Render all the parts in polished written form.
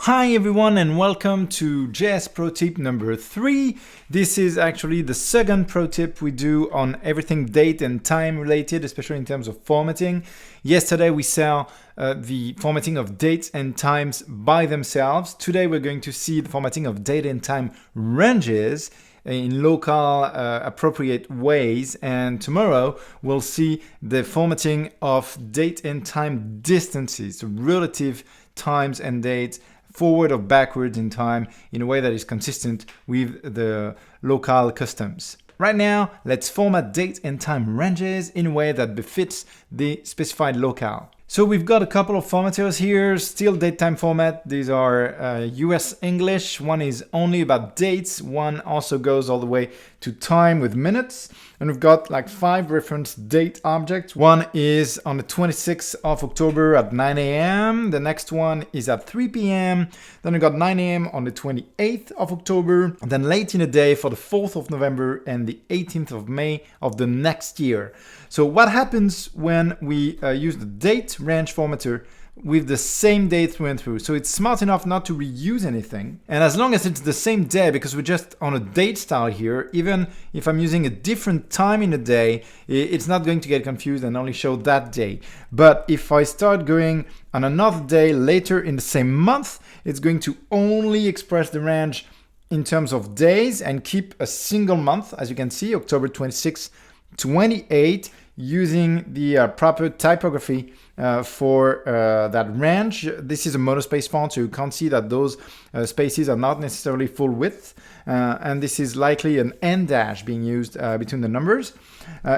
Hi everyone and welcome to JS Pro Tip number 3. This is actually the second pro tip we do on everything date and time related, especially in terms of formatting. Yesterday we saw the formatting of dates and times by themselves. Today we're going to see the formatting of date and time ranges in local appropriate ways, and tomorrow we'll see the formatting of date and time distances, so relative times and dates forward or backwards in time in a way that is consistent with the local customs. Right now, let's format date and time ranges in a way that befits the specified locale. So we've got a couple of formatters here, still date-time format. These are US English. One is only about dates. One also goes all the way to time with minutes. And we've got like 5 reference date objects. One is on the 26th of October at 9 a.m. The next one is at 3 p.m. Then we've got 9 a.m. on the 28th of October. And then late in the day for the 4th of November and the 18th of May of the next year. So what happens when we use the date range formatter with the same date through and through? So it's smart enough not to reuse anything. And as long as it's the same day, because we're just on a date style here, even if I'm using a different time in the day, it's not going to get confused and only show that day. But if I start going on another day later in the same month, it's going to only express the range in terms of days and keep a single month, as you can see, October 26, 28, using the proper typography for that range. This is a monospace font, so you can't see that those spaces are not necessarily full width. And this is likely an N dash being used between the numbers.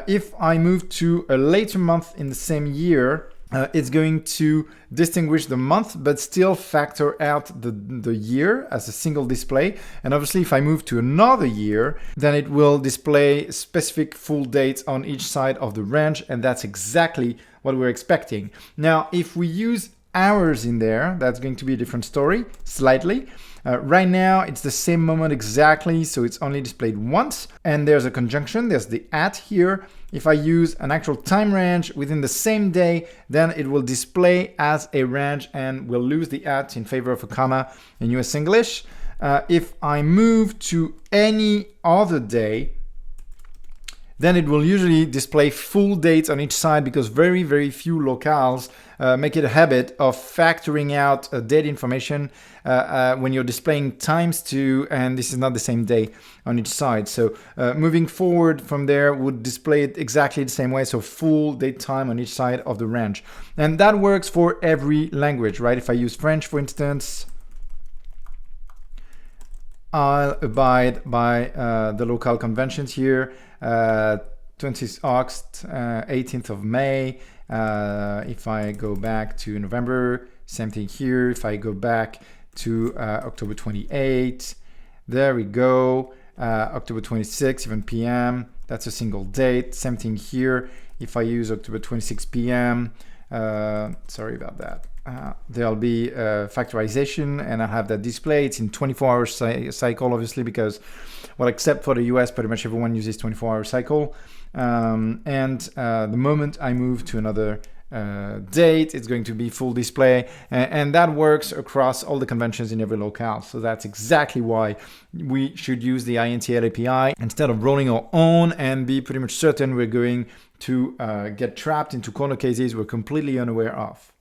If I move to a later month in the same year, it's going to distinguish the month, but still factor out the year as a single display. And obviously, if I move to another year, then it will display specific full dates on each side of the range. And that's exactly what we're expecting. Now, if we use hours in there, that's going to be a different story, slightly. Right now, it's the same moment exactly, so it's only displayed once. And there's a conjunction, there's the at here. If I use an actual time range within the same day, then it will display as a range and we'll lose the at in favor of a comma in US English. If I move to any other day, then it will usually display full dates on each side, because very, very few locales make it a habit of factoring out date information when you're displaying times two, and this is not the same day on each side. So moving forward from there would display it exactly the same way, so full date time on each side of the range. And that works for every language, right? If I use French, for instance, I'll abide by the local conventions here. 20th August, 18th of May. If I go back to November, same thing here. If I go back to October 28, there we go. October 26, 7 p.m. That's a single date. Same thing here. If I use October 26 p.m., sorry about that. There'll be factorization, and I have that display. It's in 24-hour cycle, obviously, because, well, except for the US, pretty much everyone uses 24-hour cycle. The moment I move to another date, it's going to be full display, and that works across all the conventions in every locale. So that's exactly why we should use the Intl API instead of rolling our own and be pretty much certain we're going to get trapped into corner cases we're completely unaware of.